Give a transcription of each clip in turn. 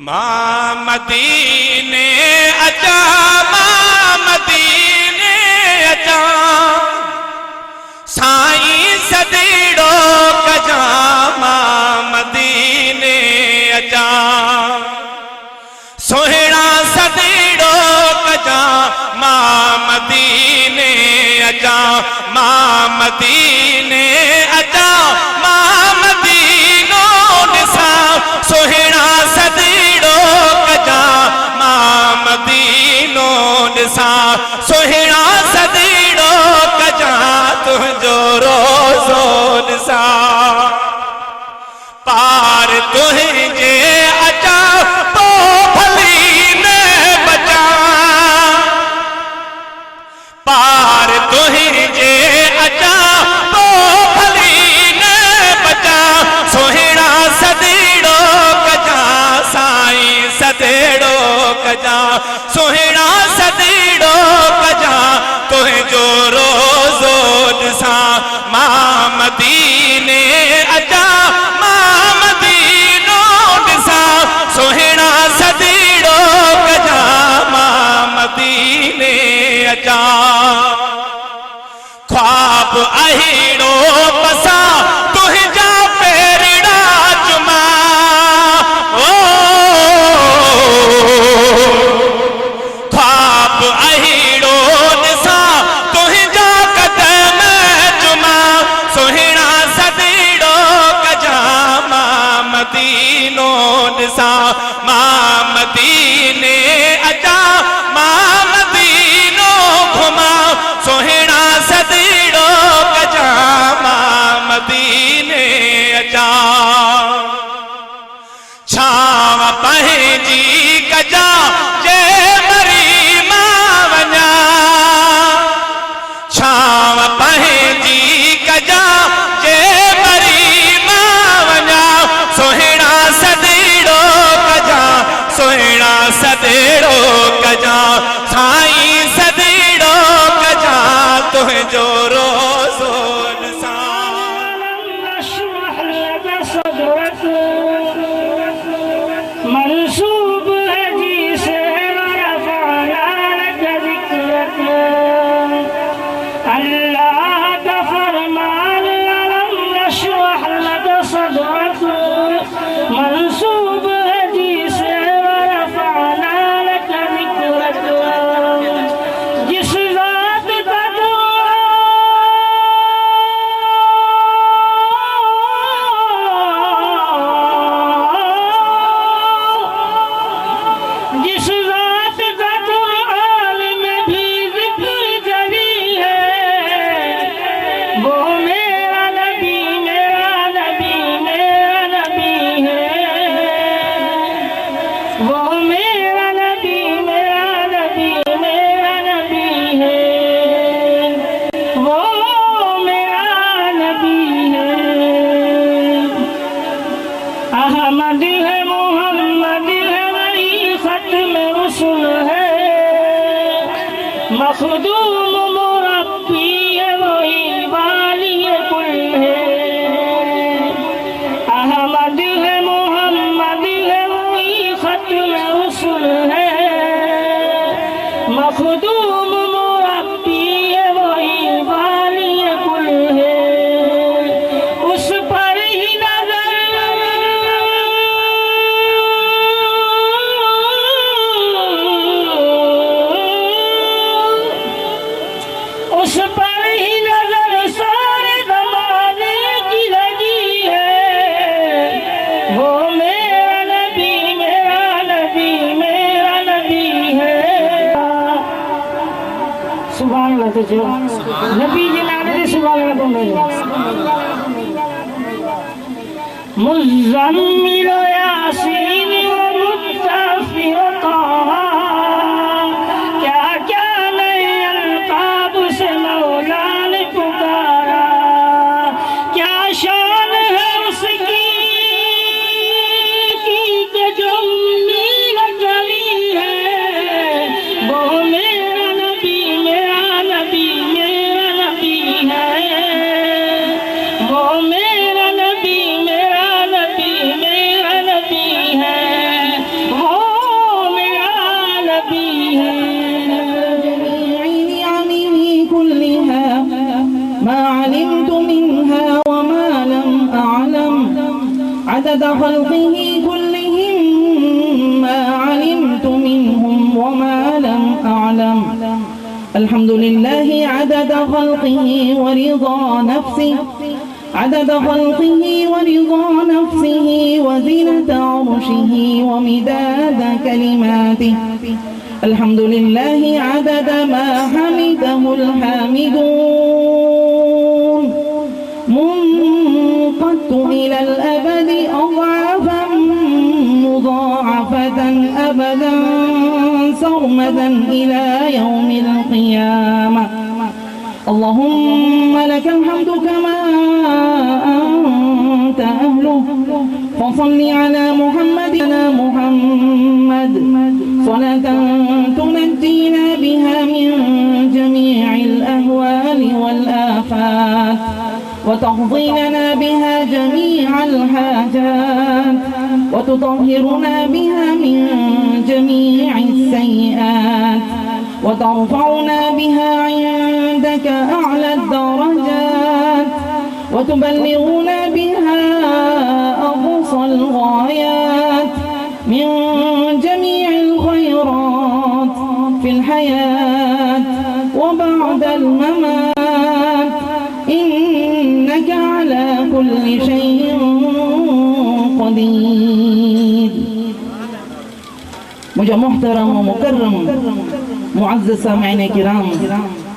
मां मदीने अचा, मां मदीने अचा, साईं सदीड़ो कजा, मां मदीने अचा, सोहणा सदीड़ो कजा, मां मदीने अचा, मां मदीने अचा, मां मदीनो निसा, सोहणा सदीड़ो कजा, मां मदीनो निसा, सोहणा सदीड़ो कजा, तुझो रोज़ो निसा, पार तुझे अचा तो भली न बचा, पार तुझे अचा तो भली न बचा, सोहणा सदीड़ो कजा, साईं सदेड़ो कजा, सोहणा सदीड़ो कजा, तुझो रोज़ो ॾिसा, मां मदीने अचा, मां मदीनो ॾिसा, सोहणा सदीड़ो कजा, मां मदीने अचा, ख्वाब अहिड़ो बसा तुंहिंजा पेरड़ा जुमा, ओ ख्वाब अहिड़ो ॾिसा तुंहिंजा कदम जुमा, सोहणा सदीड़ो कजा, मां मदीनो ॾिसा, मां मदीने अचा, मां मदीनो घुमा, सोहणा सदीड़ो कजा, मां मदीने अचा, छाव पंहिंजी कजा जे मरी मां वञा, छाव पंहिंजी कजा जे मरी मां वञा, सोहणा सदीड़ो कजा, सोहणा सदेड़ो कजा, साईं सदीड़ो कजा, तुझो रोज़ो ॾिसा, मंसूब है जिसे रफ़अना लक ज़िक्रक, अल्लाह का फरमान अलम नशरह लक सदरक, मंसूब है जिसे रफ़अना लक ज़िक्रक, जिस ज़ात का जिस रात का कुरान में भी जिक्र जरी है, वो मेरा नबी, मेरा नबी, मेरा नबी है, वो मेरा नबी, मेरा नबी, मेरा नबी है, वो मेरा नबी है, अहमद है, मोहम्मद है, वही खत्म रुसूल है, मखदूम मुरब्बी है, वही वाली कुल है, अहमद है, मोहम्मद है, वही खत्म रुसूल है, मखदूम मुरब्बी है, वही वाली कुल है, उस पर ही नजर, उस पर ही नजर सारे ज़माने की लगी है, वो मेरा नबी, मेरा नबी, मेरा नबी है, सुभान अल्लाह, तुझे नबी जी नाम से सुभान अल्लाह बोलो, मुज़म्मिल यासीन व मुत्तफ़िर ताहा, क्या क्या नए अल्काब से मौला ने पुकारा, क्या शान है उसकी कि जो उम्मीद करी है, वो मेरा नबी, मेरा नबी, मेरा नबी है, वो मेरा नबी, मेरा नबी, मेरा नबी عدد خلقه كلهم ما علمت منهم وما لم أعلم. الحمد لله عدد خلقه ورضا نفسه، عدد خلقه ورضا نفسه وزنة عرشه ومداد كلماته. الحمد لله عدد ما حمده الحامدون، منقد إلى الأبد أضعافا مضاعفة أبدا سرمدا إلى يوم القيامة. اللهم لك الحمد كما أنت أهله، فصل على محمد صلاة تنجينا بها من جميع الأهوال والآفات، وتقضي لنا بها جميع الحاجات، وتطهرنا بها من جميع السيئات، وترفعنا بها عندك أعلى الدرجات، وتبلغنا بها أقصى الغايات من جميع الخيرات في الحياة وبعد الممات، إنك على كل شيء قدير. मुझे मोहतरम व मुकर्रम मुअज़्ज़ज़ सामिईन किराम,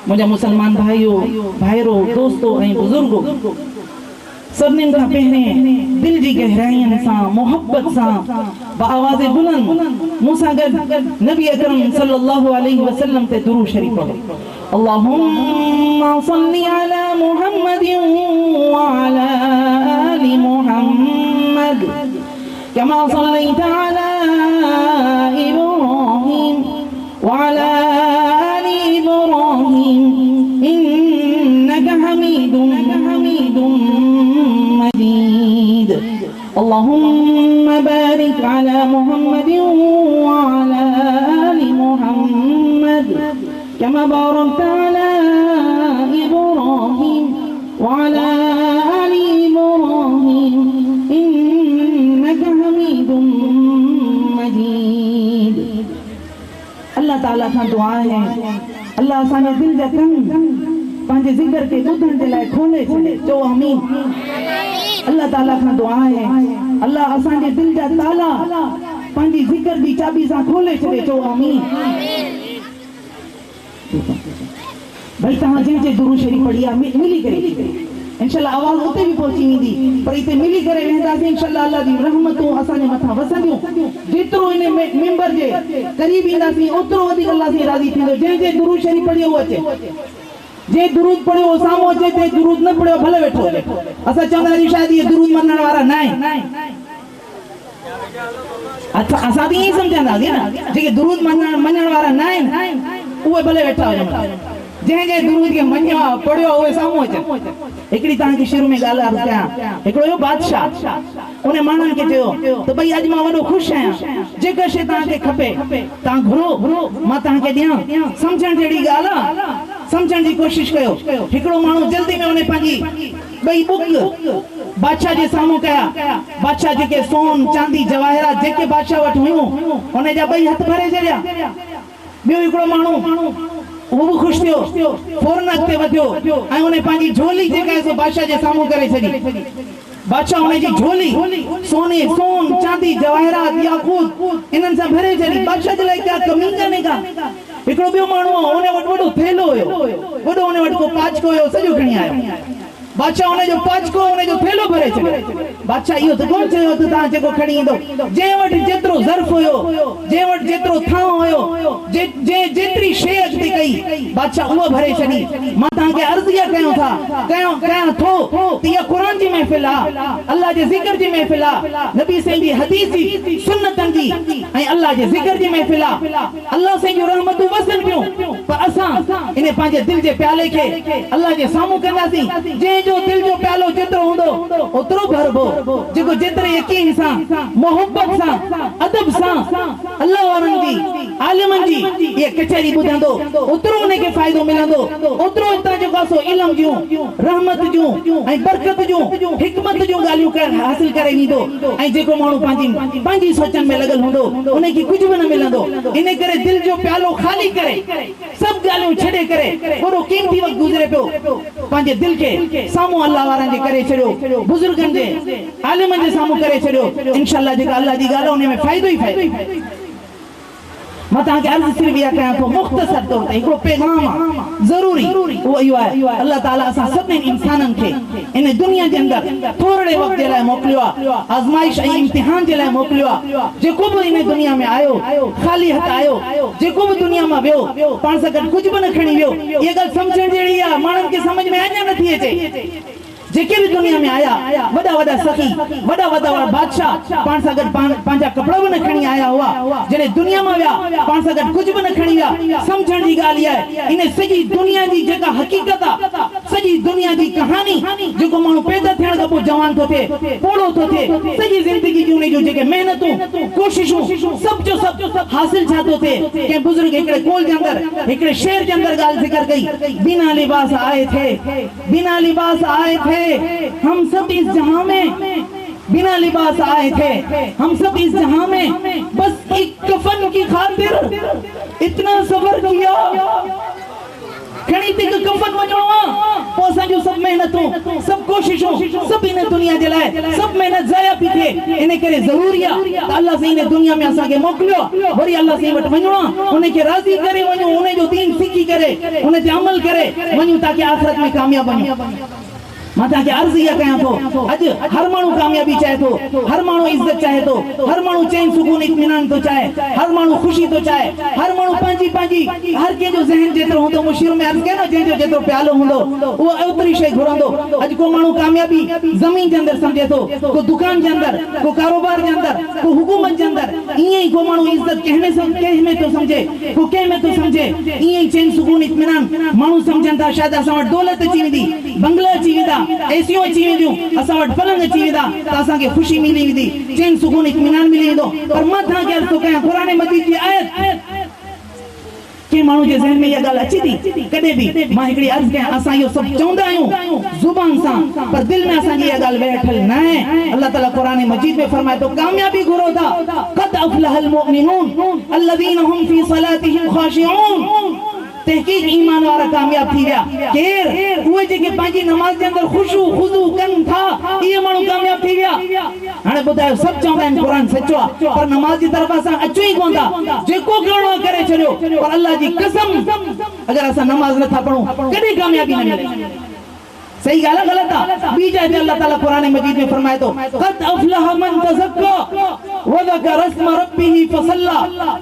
मुझे मुसलमान भाइयों भाइरों दोस्तों ऐं बुजुर्गों, सभिनी खां पहिरें दिल जी गहराइयुनि सां मोहब्बत सां आवाज़ बुलंद मूंसां गॾु नबी अकरम सल्लल्लाहु अलैहि वसल्लम ते दुरूद शरीफ़ पढ़ो। अल्लाहुम्मा सल्लि अला मुहम्मदिन व अला आलि मुहम्मद कमा सल्लैता अला इब्राहीम व अला आलि इब्राहीम इन्नका हमीदुम मजीद। اللهم بارك على محمد وعلى آل محمد كما باركت على إبراهيم وعلى آل إبراهيم إنك حميد مجيد। अल्लाह ताला खां दुआ है, अल्लाह असांजे दिल जा कन पंहिंजे ज़िक्र खे ॿुधण जे लाइ खोले छॾे, चओ आमीन। अल्लाह ताला खां दुआ है, अल्लाह असांजे दिल जा ताला पंहिंजी ज़िक्र जी चाबी सां खोले छॾे, चओ आमीन। भाई तव्हां जंहिंजे दुरूद शरीफ़ पढ़ी आहे मिली करे इंशाअल्लाह आवाज़ उते बि पहुची वेंदी, पर हिते मिली करे वेंदासीं इंशाअल्लाह। अल्लाह जी रहमतूं असांजे मथां वसंदियूं। जेतिरो इन मेंबर जे क़रीब ईंदासीं ओतिरो वधीक अल्लाह सां राज़ी थींदो। जंहिंजे दुरूद शरीफ़ पढ़ियो उहो अचे, जे दुरूद पढ़ियो साम्हूं अचे, जे दुरूद न पढ़ियो भले वेठो हुजे। असां चवंदा आहियूं शायदि इहे दुरूद मञण वारा न आहिनि। असां बि ईअं ई सम्झंदासीं न, जेके दुरूद मञण वारा न आहिनि उहे भले वेठा हुजनि। जंहिं दुरूद खे मञियो आहे पढ़ियो उहे साम्हूं अचनि। हिकिड़ी तव्हांखे शुरू में ॻाल्हि कयां, हिकिड़ो हुयो बादशाह, उन माण्हुनि खे चयो त भई अॼु मां वॾो ख़ुशि आहियां, जेका शइ तव्हांखे खपे तव्हां घुरो, मां तव्हांखे ॾियां। सम्झण जहिड़ी ॻाल्हि आहे, सम्झण जी कोशिश कयो। हिकिड़ो माण्हू जल्दी में उन पंहिंजी ॿई बुक बादशाह जे साम्हूं कया। बादशाह जेके सोन चांदी जवाहरात जेके बादशाह वटि हुयूं उन जा ॿई हथ भरे छॾिया। ॿियो हिकिड़ो माण्हू वो भी खुश थियो, फौरन अॻिते वधियो ऐं उन पंहिंजी झोली जेका आहे सो बादशाह जे साम्हूं करे छॾी। बादशाह उन जी झोली सोन चांदी जवाहरात याकूत इन्हनि सां भरे छॾी। बादशाह जे लाइ का कमी कान्हे का। हिकिड़ो ॿियो माण्हू उन वटि वॾो थेलो हुयो, वॾो उन वटि को पाचको हुयो, सॼो खणी आयो। बादशाह उन जो पाचको उन जो थेलो भरे छॾियो। बादशाह इहो त कोन चयो त तव्हां जेको खणी ईंदो। जंहिं वटि जेतिरो ज़र्फ़ हुयो, जंहिं वटि जेतिरो थां हुयो, जेतिरी शइ अॻिते कई बादशाह उहो भरे छॾी। मां तव्हांखे अर्ज़िया कयां थो त इहा क़ुर जी महफ़िल आहे, अल्लाह जे ज़िक्र जी महफ़िल आहे, नबी साईं जी हदीस जी सुन्नतनि जी ऐं अल्लाह जे ज़िक्र जी महफ़िल आहे। अल्लाह साईं जूं रहमतूं वसनि पियूं, पर असां इन पंहिंजे दिल जे प्याले खे अल्लाह जे साम्हूं कंदासीं। जो दिल जो प्यालो जेतिरो हूंदो ओतिरो भरबो, जेको जेतिरे यकीन सां मोहब्बत सां अदब सां अल्लाह वारनि जी आलिमन जी ये कचहरी बुझंदो उतरो उन्हें के फायदो मिलंदो उतरो इतना जो कासो इल्म जो रहमत जो ऐं बरकत जो हिकमत जो गालियों कर हासिल करे वींदो ऐं जेको माण्हू पंहिंजी सोचन में लगल हुंदो उन्हें की कुछ भी न मिलंदो इन करे दिल जो प्यालो खाली करे सब गालियों छड़े करे थोड़ो कीमती वक्त गुजरे पियो पंहिंजे दिल के सामू अल्लाह वारनि जे करे छड़ियो बुजुर्गन जे आलिमन जे सामू करे छड़ियो इंशाअल्लाह जेका अल्लाह जी ॻाल्हि उन में फायदो ही फायदो मैं तव्हांखे अर्ज़ सिर्फ़ इहा कयां थो मुख़्तसर तौर ते हिकिड़ो पैगाम आहे ज़रूरी उहो इहो आहे अल्लाह ताला असां सभिनी इंसाननि खे इन दुनिया जे अंदरि थोरे वक़्त जे लाइ मोकिलियो आहे आज़माइश ऐं इम्तिहान जे लाइ मोकिलियो आहे जेको बि इन दुनिया में आयो ख़ाली हथ आयो जेको बि दुनिया मां वियो पाण सां गॾु कुझु बि न खणी वियो इहा ॻाल्हि सम्झण जहिड़ी आहे माण्हुनि खे सम्झ में अञा नथी अचे जेके भी दुनिया में आया वडा वडा सखी वडा वडा बादशाह पाण सां गॾु पंहिंजा कपड़ा भी न खणी आया हुआ जॾहिं दुनिया में विया पाण सां गॾु कुझु भी न खणी विया सम्झण जी ॻाल्हि आहे इन सॼी दुनिया जी जेका हक़ीक़त आहे सॼी दुनिया जी कहानी जेको माण्हू पैदा थियण खां पोइ जवान थो थिए पोड़ो थो थिए सॼी ज़िंदगी जूं जो जेके महिनतूं कोशिशूं सभु जो सभु हासिल छा थो थिए कंहिं बुज़ुर्ग हिकिड़े कोल जे अंदरि हिकिड़े शेर जे अंदरि ॻाल्हि ज़िक्र कई बिना लिबास आए थे हम सब इस जहां में बिना लिबास आए थे हम सब इस जहां में बस एक कफन की खातिर इतना सफर किया खणी तक कफन वञणो आहे पोइ असांजो सभु महिनतूं सभु कोशिशूं सभु इन दुनिया जे लाइ सभु महिनत ज़ाया पई थिए इन करे ज़रूरी आहे त अल्लाह साईं इन दुनिया में असांखे मोकिलियो वरी अल्लाह साईं वटि वञणो आहे उनखे राज़ी करे वञूं उन जो दीन सिखी करे उन ते अमल करे वञूं ताकि आख़िरत में कामयाब बणूं मैं तव्हांखे अर्ज़ इहा कयां थो अॼु हर माण्हू कामयाबी चाहे थो हर माण्हू इज़त चाहे थो हर माण्हू चैन सुकून इत्मीनान थो चाहे हर माण्हू ख़ुशी थो चाहे हर माण्हू पंहिंजी हर कंहिंजो ज़हन जेतिरो हूंदो मूं शुरू में अर्ज़ कयो न जंहिंजो जेतिरो प्यालो हूंदो उहो ओतिरी शइ घुरंदो अॼु को माण्हू कामयाबी ज़मीन जे अंदरि सम्झे थो को दुकान जे अंदरि को कारोबार जे अंदरि को हुकूमत जे अंदरि ईअं ई को माण्हू इज़त कंहिं में थो सम्झे को कंहिं में थो सम्झे ईअं ई चैन सुकून इत्मीनान माण्हू सम्झनि था शायदि असां वटि दौलत अची वेंदी बंगला अची वेंदा एसियूं अची वेंदियूं असां वटि पलंग अची वेंदा त असांखे ख़ुशी मिली वेंदी चैन सुकून इत्मीनान मिली वेंदो पर मां तव्हांखे अर्ज़ थो कयां क़ुर मजीद जी आयत के माण्हू जे ज़हन में इहा ॻाल्हि अचे थी कॾहिं बि मां हिकिड़ी अर्ज़ कयां असां इहो सभु चवंदा आहियूं ज़ुबान सां पर दिलि में असांजी इहा ॻाल्हि वेठल न आहे अल्लाह ताला क़ुर मजीद में फरमाए थो कामयाबी घुरो था क़द अफ़लहल मुमिनून अल्लज़ीना हुम फ़ी सलातिहिम ख़ाशिऊन तहकीक ईमान वारा कामयाब थी विया केर उहे जेके पंहिंजी नमाज़ जे अंदरि खुशू खुज़ू कनि था इहे माण्हू कामयाब थी विया हाणे ॿुधायो सभु चवंदा आहिनि क़ुर सचो आहे पर नमाज़ जी तरफ़ असां अचूं ई कोन था जेको करिणो आहे करे छॾियो पर अल्लाह जी कसम अगरि असां नमाज़ नथा पढ़ूं कॾहिं कामयाबी न मिले सही ॻाल्हि आहे ग़लति आहे ॿी जाइ ते अल्लाह ताला क़ुर मजीद में फरमाए थो क़द अफ़लह मन तज़क्का व ज़करा अस्म रब्बिही फसल्ला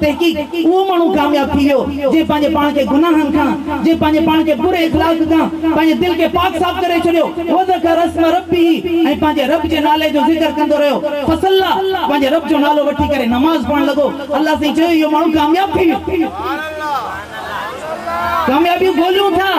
तहकीक उहो माण्हू कामयाब थी वियो जे पंहिंजे पाण खे गुनाहनि खां जे पंहिंजे पाण खे बुरे इख़लाक़ खां पंहिंजे दिलि खे पाक साफ़ करे छॾियो व ज़करा अस्म रब्बिही ऐं पंहिंजे रब जे नाले जो ज़िक्र कंदो रहियो फसल्ला पंहिंजे रब जो नालो वठी करे नमाज़ पढ़ण लॻो अल्लाह साईं चयो इहो माण्हू कामयाब थी वियो कामयाबी ॻोल्हियूं था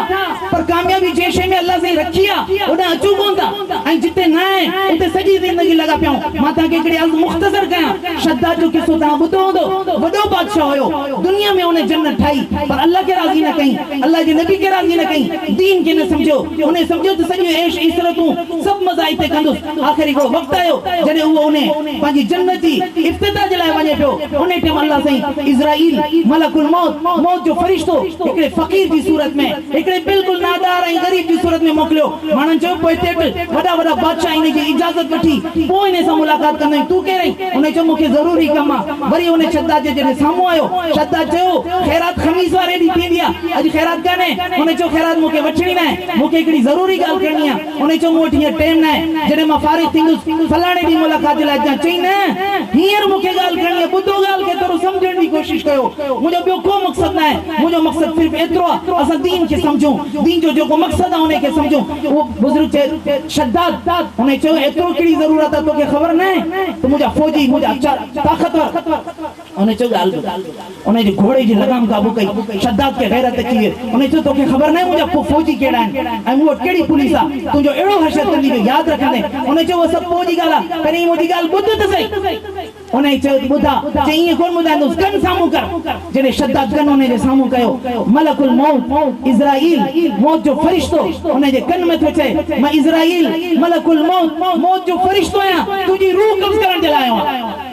पर कामयाबी जे शइ में अल्लाह साईं रखी आहे ओॾां अचूं कोन था ऐं जिते न आहे उते सॼी ज़िंदगी लॻा पिया मां तव्हांखे हिकिड़ी अर्ज़ मुख़्तसर कयां शद्दाद जो किस्सो तव्हां ॿुधो हूंदो वॾो बादशाह हुयो दुनिया में उन जन्नत ठाही पर अल्लाह खे राज़ी न कई अल्लाह जे नबी खे राज़ी न कई दीन खे न सम्झो उन सम्झो त सॼो ऐश इसरतूं सभु मज़ा हिते कंदुसि आख़िर हिकिड़ो वक़्तु आयो जॾहिं उहो उन पंहिंजी जन्नत जी इफ़्तिताह जे लाइ वञे पियो उन टाइम अल्लाह साईं इज़राइल मलकुल मौत जो फ़रिश्तो हिकिड़े फ़क़ीर की सूरत में हिकिड़े बिल्कुल नादार ऐं गरीब की सूरत में मोकिलियो माण्हुनि चयो पोइ हिते वॾा वॾा बादशाह इन जी इजाज़त वठी पोइ इन सां मुलाक़ात कंदा आहियूं तूं केरु उन चयो मूंखे ज़रूरी कमु आहे वरी उन शद्दाद जे जॾहिं साम्हूं आयो शद्दाद चयो ख़ैरात ख़मीस वारे ॾींहुं थींदी आहे अॼु ख़ैरात कान्हे उन चयो ख़ैरात मूंखे वठणी न आहे मूंखे हिकिड़ी ज़रूरी ॻाल्हि करणी आहे उन चयो मूं वटि हींअर टाइम न आहे जॾहिं मां फारिग़ थींदुसि फलाणे ॾींहुं मुलाक़ात जे लाइ अचां चई न हींअर मूंखे ॻाल्हि करणी आहे ॿुधो ॻाल्हि खे थोरो सम्झण जी कोशिशि कयो मुंहिंजो ॿियो को मक़सदु न आहे मुंहिंजो मक़सदु सिर्फ़ु एतिरो आहे असां दीन खे सम्झूं दीन जो जेको मक़सदु आहे उनखे सम्झूं उहो बुज़ुर्ग चए शद्दाद उन चयो एतिरो कहिड़ी ज़रूरत आहे तोखे ख़बर न आहे त मुंहिंजा फ़ौजी मुंहिंजा ताक़तवर उन चयो ॻाल्हि उन जे घोड़े जी लगाम क़ाबू कई शद्दाद खे गैरत अची वई उन चयो तोखे ख़बर न आहे मुंहिंजा फ़ौजी कहिड़ा आहिनि ऐं मूं वटि कहिड़ी पुलिस आहे तुंहिंजो अहिड़ो हशर कंदी जो यादि रखंदे उन चयो उहो सभु पोइ जी ॻाल्हि आहे पहिरीं मुंहिंजी ॻाल्हि ॿुध त सही उन्हें चयो बुधा जे ये कोन बुधांदो कन सामू कर जने शद्दाद कन उन्हें जे सामू कयो मलकुल मौत इज़राइल मौत जो फरिश्तो उन्हें जे कन में थे मैं इज़राइल मलकुल मौत जो फरिश्तो आया तुझी रूह कब्ज़ करण जे लाइ आयो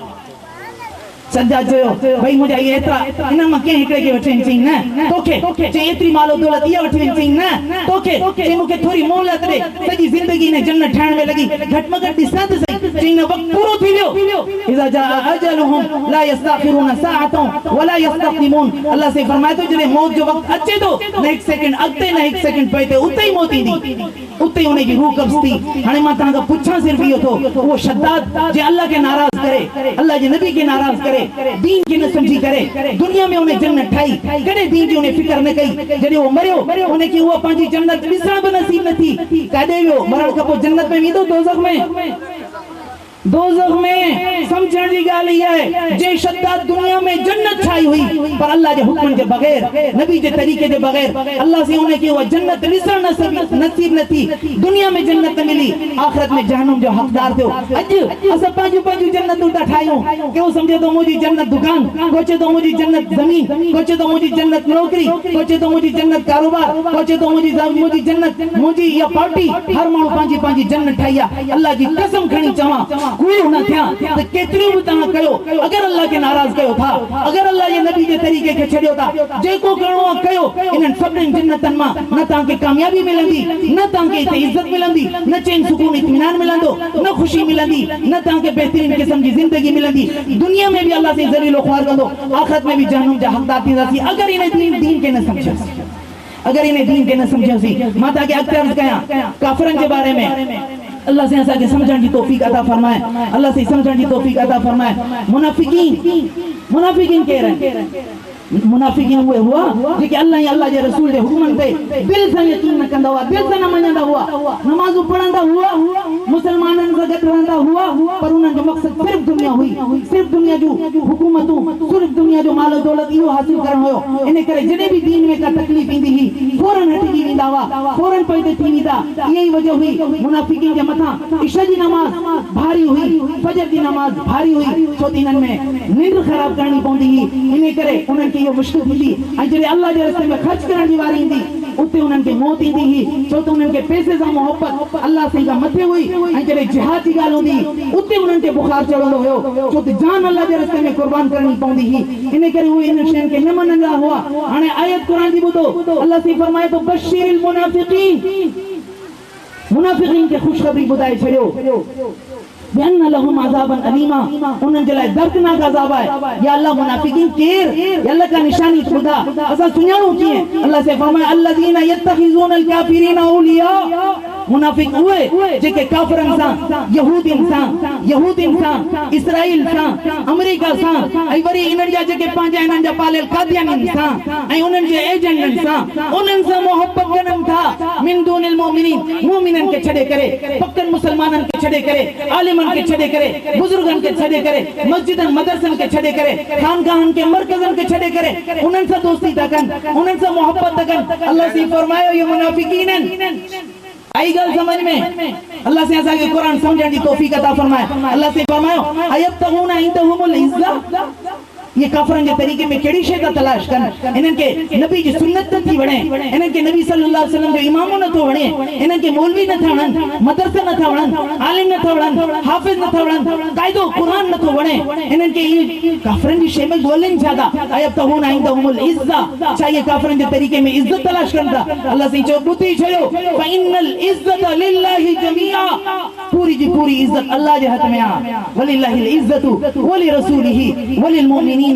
सज्जा चयो भाई मुझे ये एतरा इन मां के हिकड़े के वठे चई न तोखे जे एतरी मालो दौलत या वठे चई न तोखे जे मुके थोड़ी मोहलत दे सजी जिंदगी ने जन्नत ठाण में लगी घट में घट दिसा त सही चई न वक्त पूरो थी वियो इजा जा अजलहुम ला यस्ताखिरून साअतन वला यस्तक़दिमून अल्लाह से फरमाए तो जने मौत जो वक्त अचे तो न एक सेकंड अगते न एक सेकंड पहते उते ही मौत ईंदी उते उन्हें की रूह कब्ज़ थी हाणे मां तां का पुछां सिर्फ इहो थो वो शद्दाद जे अल्लाह के नाराज करे अल्लाह जे नबी के नाराज करे दीन के न समझी करे दुनिया में उन्हें जन्नत ठाई कदे दीन जी उन्हें फिक्र न कई जडे वो मरियो उन्हें की वो पांजी जन्नत ॾिसण बि नसीब न थी कदे वियो मरण खां पोइ जन्नत में वेंदो दोज़ख में समझण जी गाल ही है जे शद्दाद दुनिया में जन्नत छाई हुई पर अल्लाह के हुक्म के बगैर नबी के तरीके के बगैर अल्लाह से उन्हें की वो जन्नत ॾिसण नसीब न थी दुनिया में जन्नत मिली आखिरत में जहन्नम जो हकदार थियो अज अस पांजू जन्नत उता ठायो केओ समझे तो मुजी जन्नत दुकान कोचे तो मुजी जन्नत जमीन कोचे तो मुजी जन्नत नौकरी कोचे तो मुजी जन्नत कारोबार कोचे तो मुजी जन्नत मुजी या पार्टी हर माण्हू पांजी जन्नत ठाइया अल्लाह की कसम खणी चवा कोई न थिया त केतरी भी ता कयो अगर अल्लाह के नाराज कयो था अगर अल्लाह ये नबी के तरीके के छड़ियो था जेको करणो कयो इन सभनी जन्नतन मां न ता के कामयाबी मिलंदी न ता के इज्जत मिलंदी न चैन सुकून इत्मीनान मिलंदो न खुशी मिलंदी न ता के बेहतरीन किस्म की जिंदगी मिलंदी दुनिया में भी अल्लाह से जलील ख्वार कंदो आखिरत में भी जहन्नम जा हकदार थी अगर इन्हें दीन के न समझो अगर इन्हें दीन के न समझो सी माता के अक्तर कया काफरन के बारे में अल्लाह से असा के समझण की तौफीक अता फरमाए अल्लाह से समझण की तौफीक अता फरमाए मुनाफिकीन कह रहे मुनाफिकीन हुए हुआ जे अल्लाह या अल्लाह जे रसूल जे हुक्मन पे दिल से यकीन न कंदा हुआ दिल से न मञंदा हुआ नमाज पढ़ंदा हुआ मुसलमानन से गॾु रहंदा हुआ पर उन्हनि जो मकसद सिर्फ दुनिया हुई सिर्फ दुनिया जो हुकूमतूं सिर्फ दुनिया जो माल दौलत इहो हासिल करण हुयो इन करे जॾहिं भी दीन में का तकलीफ ईंदी हुई फौरन हटिजी वेंदा हुआ फौरन पैदे थी वेंदा यही वजह हुई मुनाफिकीन जे मथां इशा जी नमाज भारी हुई फजर जी नमाज भारी हुई छो इन्हनि में निंड खराब करनी पवंदी हुई इन करे उन्हनि ये मुश्किल थी ऐं जॾहिं अल्लाह जे रस्ते में ख़र्च करण जी वारी ईंदी उते उन्हनि खे मौत ईंदी हुई छो त उन्हनि खे पैसे सां मोहब्बत अल्लाह से मथे हुई ऐं जॾहिं जिहाद जी ॻाल्हि हूंदी उते उन्हनि खे बुखार चढ़ंदो हुयो छो त जान अल्लाह जे रस्ते में कुर्बान करणी पवंदी हुई इन करे उहे इन शयुनि खे न मञंदा हुआ हाणे आयत क़ुरान जी ॿुधो अल्लाह से फरमाए तो बशीरिल मुनाफिकीन खे ख़ुशख़बरी ॿुधाए छॾियो बेअन लहुम अज़ाबन अलीमा उन्हनि जे लाइ दर्दनाक अज़ाब आहे या अल्लाह मुनाफिकीन केर या अल्लाह का निशानी खुदा असां सुञाणू कीअं अल्लाह से फरमाए अल्लज़ीना यत्तखिज़ून अल काफिरीन औलिया मुनाफिक हुए जेके काफरन सां यहूदिन सां इस्राइल सां अमेरिका सां ऐं वरी इन्हनि जा जेके पंहिंजा इन्हनि जा पालियल कादियानी सां ऐं उन्हनि जे एजेंटनि सां उन्हनि सां मोहब्बत करनि था मिन दूनिल मुमिनीन मुमिननि खे छॾे करे पक्कनि मुसलमाननि खे छॾे करे आलिमनि खे छॾे करे बुजुर्गनि खे छॾे करे मस्जिदनि मदरसनि खे छॾे करे खानगाहनि खे मरकज़नि खे छॾे करे उन्हनि सां दोस्ती था कनि उन्हनि सां मोहब्बत था कनि अल्लाह से फरमायो ये मुनाफिकीन आई गल समझ में अल्लाह से असा के कुरान समझण की तौफीक अता फरमाए अल्लाह से फरमायो अयब्तगूना इंदहुमुल इज्जा ये काफरन के तरीके में केड़ी शे का तलाश कर इनन के नबी की सुन्नत थी वणे इनन के नबी सल्लल्लाहु अलैहि वसल्लम जो इमामो न तो वणे इनन के मौलवी न था वणन मदरसा न था वणन आलिम न था वणन हाफिज न था वणन कायदो कुरान न तो वणे इनन के काफरन की शे में गोलन ज्यादा अयब्तगूना इंदहुमुल इज्जा चाहिए काफरन के तरीके में इज्जत तलाश करता अल्लाह से जो बुती छयो फइनल इज्जत लिल्लाहि जमीआ पूरी जी पूरी इज्जत अल्लाह के हाथ में आ वलिल्लाहिल इज्जतु वलि रसूलिही वलिल मुमिनीन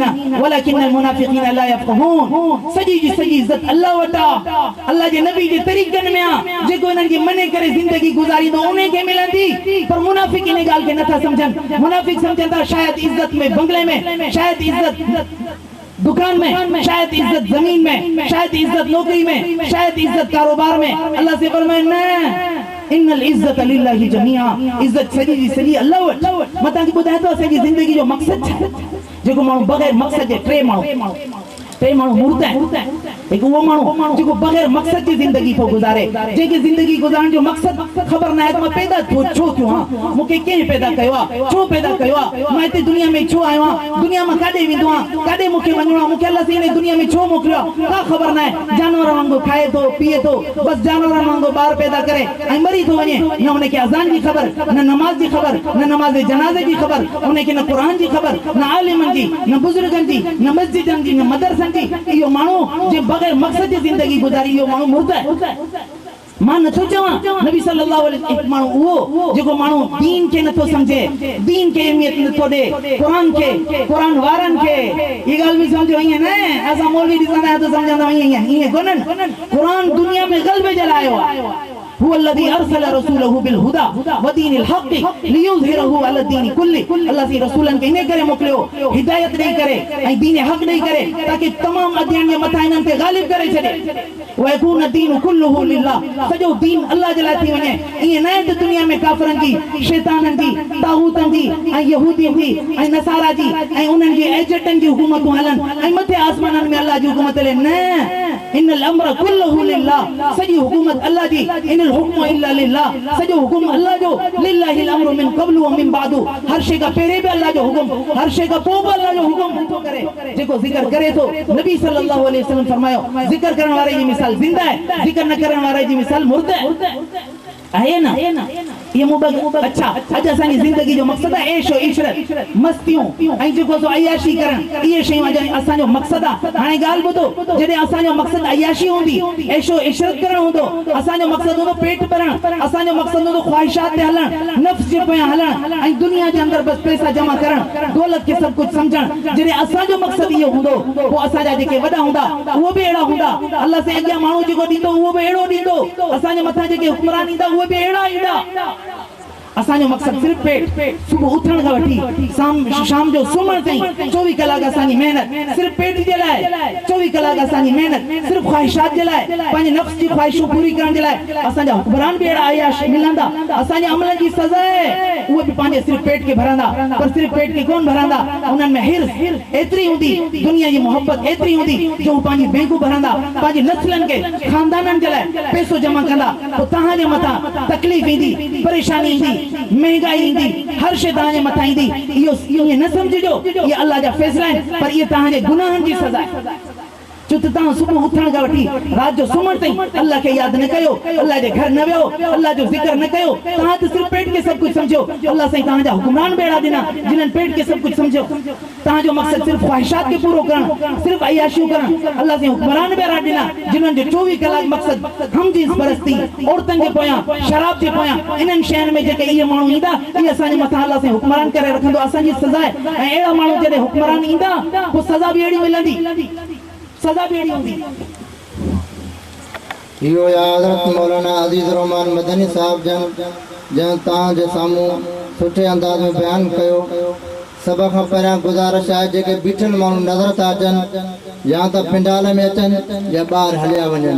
वलकिन मुनाफिकीन ला यफक़हून सजी जी सजी इज्जत अल्लाह वटा अल्लाह जे नबी जे तरीक़न में आ जेको इनन के मने करे जिंदगी गुजारी दो उन्हें के मिलंदी पर मुनाफिक इन गाल के नथा समझन मुनाफिक समझंदा शायद इज्जत में बंगले में शायद इज्जत दुकान में शायद इज्जत जमीन में शायद इज्जत नौकरी में शायद इज्जत कारोबार में अल्लाह से फरमाए न इन्नल इज्जत लिल्लाहि जमीआ इज्जत सजी जी सजी अल्लाह वट मता की बुधाए तो सजी जिंदगी जो मकसद है जेको माण्हू बगैर मकसद जे टे माण्हू टे माण्हू मुर्दा हिकु उहो माण्हू जेको बग़ैर मक़सद जी ज़िंदगी थो गुज़ारे जंहिंखे ज़िंदगी गुज़ारण जो मक़सद ख़बर न आहे त मां पैदा छो थियो आहियां मूंखे कंहिं पैदा कयो आहे छो पैदा कयो आहे मां हिते दुनिया में छो आयो आहियां दुनिया मां काॾे वेंदो आहियां काॾे मूंखे वञिणो आहे मूंखे अलाह हिन दुनिया में छो मोकिलियो आहे का ख़बर न आहे जानवर वांगुरु खाए थो पीए थो बसि जानवरनि वांगुरु ॿार पैदा करे ऐं मरी थो वञे न हुनखे अज़ान जी ख़बर न नमाज़ जी ख़बर न नमाज़ जनाज़े जी ख़बर हुनखे न क़ुर जी ख़बर न आलिमनि जी न बुज़ुर्गनि जी न मस्जिदनि जी न मदरसनि जी इहो माण्हू जे बग़ैर मक़सद जी ज़िंदगी गुज़ारी इहो माण्हू मुर्दा आहे मां नथो चवां नबी सल्लल्लाहु अलैहि वसल्लम माण्हू उहो जेको माण्हू दीन खे नथो सम्झे दीन खे अहमियत नथो ॾे क़ुरान वारनि खे ई ॻाल्हि बि सम्झो ईअं न असां मौलवी ॾिसंदा आहियूं त सम्झंदा ईअं कोन्हनि क़ुरान दुनिया में ग़ल्ब जे लाइ आयो आहे هو الذي ارسل رسوله بالهدى ودين الحق ليظهره على الدين كله الله سي رسولن کے نے کرے موکليو ہدایت نہیں کرے ऐं दीन हक़ नहीं करे ताकि तमाम अध्ययन जे मथा इन्हनि ते गालिब करे छॾे वयकून दीन कुल्लुहु लिल्लाह सॼो दीन अल्लाह जे लाइ थी वञे ईअं न आहे त दुनिया में काफ़िरनि जी शैताननि जी तागूतनि जी ऐं यहूदियुनि जी ऐं नसारा जी ऐं उन्हनि जी एजेंटनि जी हुकूमतूं हलनि ऐं मथे आसमाननि में अल्लाह जी हुकूमत हले न इन्नल अम्र कुल्लुहु लिल्लाह सॼी हुकूमत अल्लाह जी इन्नल हुक्म इल्ला लिल्लाह सॼो हुकुम अल्लाह जो लिल्लाहिल अम्रु मिन क़ब्लु व मिन बादु हर शइ खां पहिरीं बि अल्लाह जो हुकुम हर शइ खां पोइ बि अल्लाह जो हुकुम नथो करे जेको ज़िक्र करे थो नबी सल्लल्लाहु अलैहि वसल्लम फरमायो ज़िक्र करण वारे जी मिसाल ज़िंदा है ज़िक्र न करण वारे जी मिसाल मुर्दा है ना ये अच्छा अॼु असांजी ज़िंदगी जो मक़सद आहे ऐशो इशरत मस्तियूं ऐं जेको सो अयाशी करण इहे शयूं असांजो मक़सद आहे हाणे ॻाल्हि ॿुधो जॾहिं असांजो मक़सद अयाशी हूंदी ऐशो इशरत करण हूंदो असांजो मक़सद हूंदो पेट भरण असांजो मक़सद हूंदो ख़्वाहिशात ते हलण नफ़्स जे पोयां हलण ऐं दुनिया जे अंदरि बसि पैसा जमा करण दौलत खे सभु कुझु सम्झण जॾहिं असांजो मक़सद इहो हूंदो पोइ असांजा जेके वॾा हूंदा उहो बि अहिड़ा हूंदा अल्लाह से अॻियां माण्हू जेको ॾींदो उहो बि अहिड़ो ॾींदो असांजे मथां जेके हुक्मरान ईंदा उहे बि अहिड़ा ईंदा असांजो मक़सद सिर्फ़ पेट सुबुह उथण खां वठी शाम जो सुम्हण ताईं 24 कलाक असांजी महिनत सिर्फ़ पेट जे लाइ 24 कलाक असांजी महिनत सिर्फ़ ख़्वाहिशात जे लाइ पंहिंजे नफ़्स जी ख़्वाहिशूं पूरी करण जे लाइ असांजा हुक्मरान बि अहिड़ा अयाश मिलंदा असांजे अमलनि जी सज़ा आहे उहे बि पंहिंजे सिर्फ़ पेट खे भरंदा पर सिर्फ़ पेट खे कोन भरंदा उन्हनि में हिर्स एतिरी हूंदी दुनिया जी मोहबत एतिरी हूंदी जो हू पंहिंजी बैंकूं भरंदा पंहिंजे नस्लनि खे ख़ानदाननि जे लाइ पैसो जमा कंदा पोइ तव्हांजे मथां तकलीफ़ ईंदी परेशानी ईंदी महंगाई ईंदी हर शइ तव्हांजे मथां ईंदी इहो न सम्झिजो इहे अल्लाह जा फ़ैसिला आहिनि पर इहे तव्हांजे गुनाहनि जी सज़ा आहे छो त तव्हां सुबुह उथण खां वठी राति जो सुम्हण ताईं अल्लाह खे यादि न कयो अल्लाह जे घर न वियो अल्लाह जो ज़िक्र न कयो तव्हां त सिर्फ़ पेट खे सभु कुझु सम्झो अल्लाह साईं तव्हांजा हुक्मरान बि अहिड़ा ॾिना जिन्हनि पेट खे सभु कुझु सम्झो तव्हांजो मक़सद सिर्फ़ ख़्वाहिशात खे पूरो करणु सिर्फ़ अयाशियूं करणु अल्लाह साईं हुक्मरान बि अहिड़ा ॾिना जिन्हनि जो 24 कलाक मक़सद हमजींस परस्ती औरतुनि जे पोयां शराब जे पोयां इन्हनि शयुनि में जेके इहे माण्हू ईंदा इहे असांजे मथां अल्लाह साईं हुक्मरान करे रखंदो असांजी सज़ा आहे ऐं अहिड़ा माण्हू जॾहिं हुक्मरान ईंदा पोइ सज़ा बि अहिड़ी मिलंदी सज़ा भी अड़ी होंदी यो हज़रत मौलाना अज़ीज़ रहमान मदनी साहब जन तां जे सामू सुठे अंदाज में बयान कयो सब खां पहिरियां गुज़ारिश आहे जेके बीठल माण्हू नज़र था अचनि या त पिंडाल में अचनि या ॿाहिरि हलिया वञनि